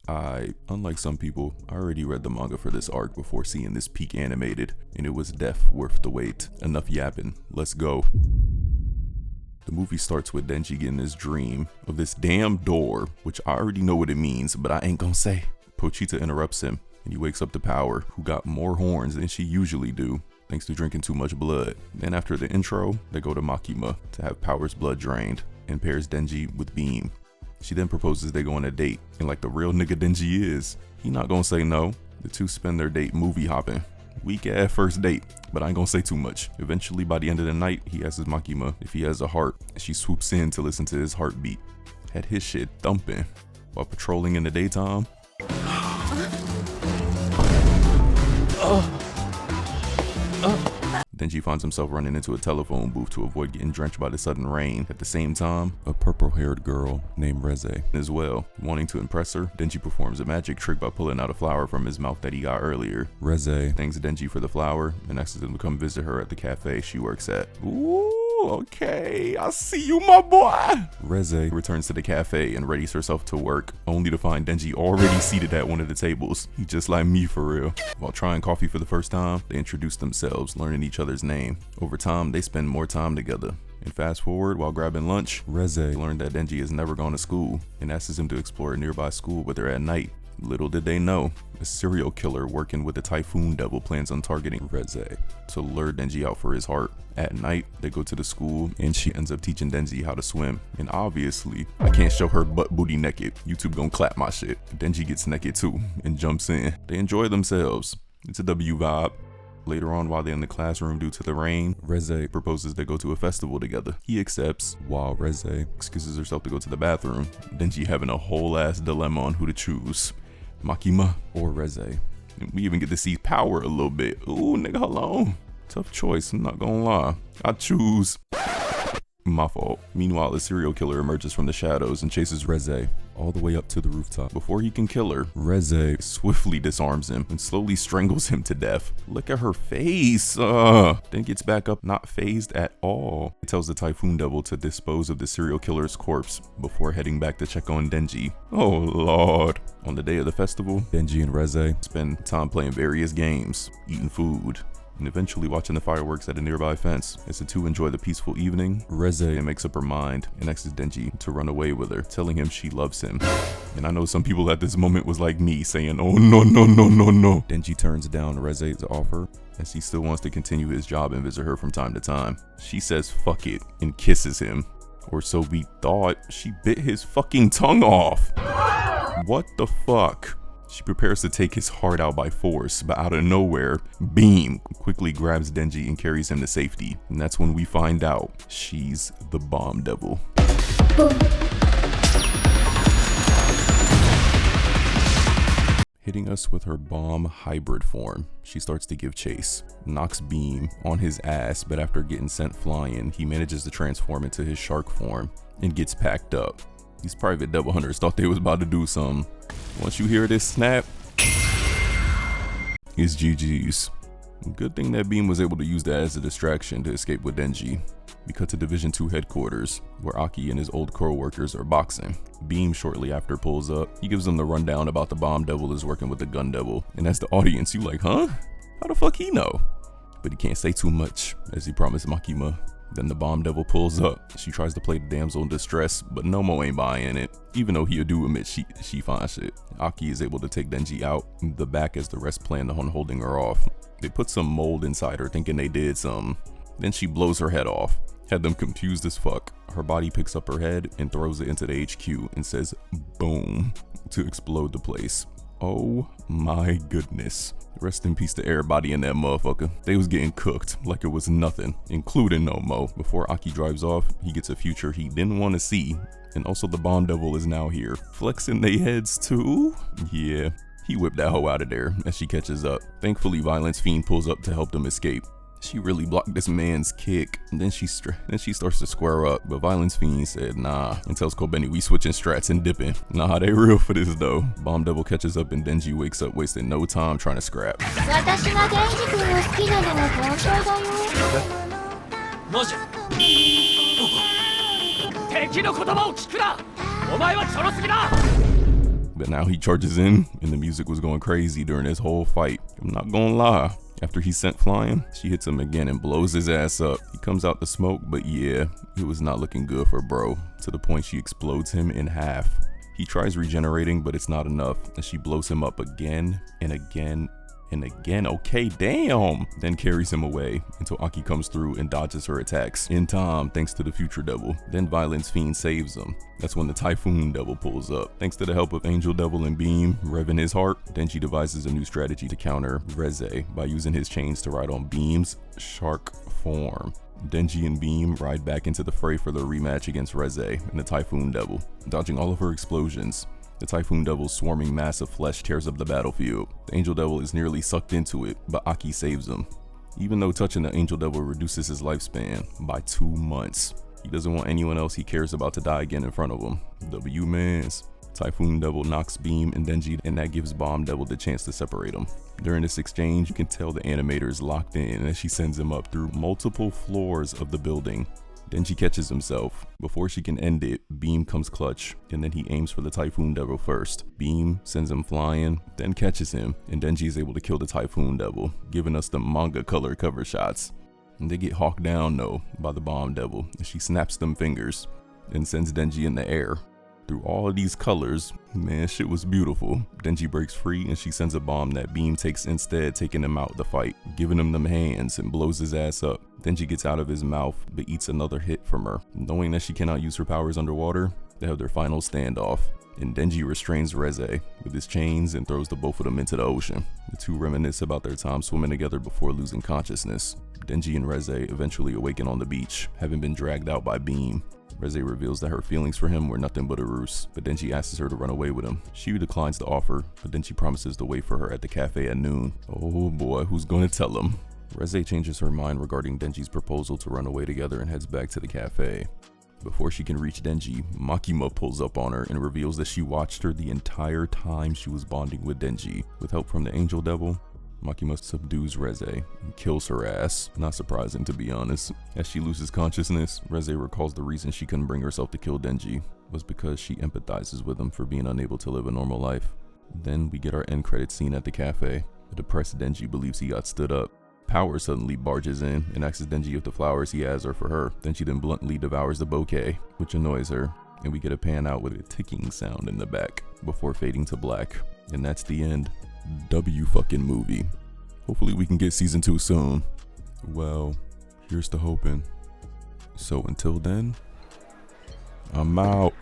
Unlike some people, I already read the manga for this arc before seeing this peak animated, and it was def worth the wait. Enough yapping, let's go. The movie starts with Denji getting his dream of this damn door, which I already know what it means, but I ain't gonna say. Pochita interrupts him, and he wakes up to Power, who got more horns than she usually do, thanks to drinking too much blood. Then after the intro, they go to Makima to have Power's blood drained, and pairs Denji with Beam. She then proposes they go on a date, and like the real nigga Denji is, he not gonna say no. The two spend their date movie hopping. Weak ass first date, but I ain't gonna say too much. Eventually, by the end of the night, he asks Makima if he has a heart, and she swoops in to listen to his heartbeat. Had his shit thumping while patrolling in the daytime. Denji finds himself running into a telephone booth to avoid getting drenched by the sudden rain. At the same time, a purple-haired girl named Reze as well. Wanting to impress her, Denji performs a magic trick by pulling out a flower from his mouth that he got earlier. Reze thanks Denji for the flower and asks him to come visit her at the cafe she works at. Ooh, okay, I see you, my boy. Reze returns to the cafe and readies herself to work, only to find Denji already seated at one of the tables. He just like me for real. While trying coffee for the first time, they introduce themselves, learning each other's name. Over time, they spend more time together. And fast forward, while grabbing lunch, Reze learned that Denji has never gone to school and asks him to explore a nearby school with her at night. Little did they know, a serial killer working with the Typhoon Devil plans on targeting Reze to lure Denji out for his heart. At night, they go to the school and she ends up teaching Denji how to swim. And obviously, I can't show her butt booty naked. YouTube gonna clap my shit. Denji gets naked too and jumps in. They enjoy themselves. It's a W vibe. Later on, while they're in the classroom due to the rain, Reze proposes they go to a festival together. He accepts, while Reze excuses herself to go to the bathroom. Denji having a whole ass dilemma on who to choose, Makima or Reze. And we even get to see Power a little bit. Ooh, nigga, hold on. Tough choice, I'm not gonna lie. I choose. My fault. Meanwhile, a serial killer emerges from the shadows and chases Reze all the way up to the rooftop. Before he can kill her, Reze swiftly disarms him and slowly strangles him to death. Look at her face. Then gets back up, not phased at all. He tells the Typhoon Devil to dispose of the serial killer's corpse before heading back to check on Denji. Oh lord. On the day of the festival, Denji and Reze spend time playing various games, eating food, and eventually watching the fireworks at a nearby fence. As the two enjoy the peaceful evening, Reze makes up her mind and asks Denji to run away with her, telling him she loves him. And I know some people at this moment was like me, saying, oh no, no, no, no, no. Denji turns down Reze's offer, as he still wants to continue his job and visit her from time to time. She says fuck it and kisses him. Or so we thought. She bit his fucking tongue off. What the fuck? She prepares to take his heart out by force, but out of nowhere, Beam quickly grabs Denji and carries him to safety. And that's when we find out she's the Bomb Devil. Hitting us with her bomb hybrid form, she starts to give chase, knocks Beam on his ass, but after getting sent flying, he manages to transform into his shark form and gets packed up. These private devil hunters thought they was about to do something. Once you hear this snap, it's GG's. Good thing that Beam was able to use that as a distraction to escape with Denji. We cut to Division 2 headquarters, where Aki and his old co-workers are boxing. Beam shortly after pulls up. He gives them the rundown about the Bomb Devil is working with the Gun Devil. And as the audience, you like, huh? How the fuck he know? But he can't say too much, as he promised Makima. Then the Bomb Devil pulls up. She tries to play the damsel in distress, but Nomo ain't buying it, even though he do admit she fine shit. Aki is able to take Denji out, the back as the rest plan on holding her off. They put some mold inside her thinking they did something. Then she blows her head off. Had them confused as fuck. Her body picks up her head and throws it into the HQ and says boom to explode the place. Oh my goodness. Rest in peace to everybody in that motherfucker. They was getting cooked like it was nothing, including Nomo. Before Aki drives off, he gets a future he didn't want to see. And also the Bomb Devil is now here. Flexing they heads too? Yeah, he whipped that hoe out of there as she catches up. Thankfully, Violence Fiend pulls up to help them escape. She really blocked this man's kick, and then she starts to square up, but Violence Fiend said nah, and tells Kobeni we switching strats and dipping. Nah, they real for this though. Bomb Devil catches up and Denji wakes up, wasting no time trying to scrap. But now he charges in, and the music was going crazy during this whole fight. I'm not gonna lie. After he's sent flying, she hits him again and blows his ass up. He comes out the smoke, but yeah, it was not looking good for bro, to the point she explodes him in half. He tries regenerating, but it's not enough, and she blows him up again and again and again. Okay, damn. Then carries him away until Aki comes through and dodges her attacks in time thanks to the future devil. Then Violence Fiend saves him. That's when the Typhoon Devil pulls up. Thanks to the help of Angel Devil and Beam revving his heart, Denji devises a new strategy to counter Reze by using his chains to ride on Beam's shark form. Denji and Beam ride back into the fray for their rematch against Reze and the Typhoon Devil. Dodging all of her explosions, the Typhoon Devil's swarming mass of flesh tears up the battlefield. The Angel Devil is nearly sucked into it, but Aki saves him. Even though touching the Angel Devil reduces his lifespan by 2 months, he doesn't want anyone else he cares about to die again in front of him. W-mans. Typhoon Devil knocks Beam and Denji, and that gives Bomb Devil the chance to separate them. During this exchange, you can tell the animator is locked in as she sends him up through multiple floors of the building. Denji catches himself. Before she can end it, Beam comes clutch, and then he aims for the Typhoon Devil first. Beam sends him flying, then catches him, and Denji is able to kill the Typhoon Devil, giving us the manga color cover shots. And they get hawked down though by the Bomb Devil, and she snaps them fingers and sends Denji in the air. Through all of these colors, man, shit was beautiful. Denji breaks free and she sends a bomb that Beam takes instead, taking him out the fight, giving him them hands and blows his ass up. Denji gets out of his mouth but eats another hit from her. Knowing that she cannot use her powers underwater, they have their final standoff. And Denji restrains Reze with his chains and throws the both of them into the ocean. The two reminisce about their time swimming together before losing consciousness. Denji and Reze eventually awaken on the beach, having been dragged out by Beam. Reze reveals that her feelings for him were nothing but a ruse, but Denji asks her to run away with him. She declines the offer, but then she promises to wait for her at the cafe at noon. Oh boy, who's gonna tell him? Reze changes her mind regarding Denji's proposal to run away together and heads back to the cafe. Before she can reach Denji, Makima pulls up on her and reveals that she watched her the entire time she was bonding with Denji. With help from the Angel Devil, Makima subdues Reze and kills her ass. Not surprising, to be honest. As she loses consciousness, Reze recalls the reason she couldn't bring herself to kill Denji was because she empathizes with him for being unable to live a normal life. Then we get our end credit scene at the cafe. A depressed Denji believes he got stood up. Power suddenly barges in and asks Denji if the flowers he has are for her. Then she then bluntly devours the bouquet, which annoys her, and we get a pan out with a ticking sound in the back before fading to black. And that's the end. W fucking movie. Hopefully we can get season 2 soon. Well, here's to hoping. So until then, I'm out.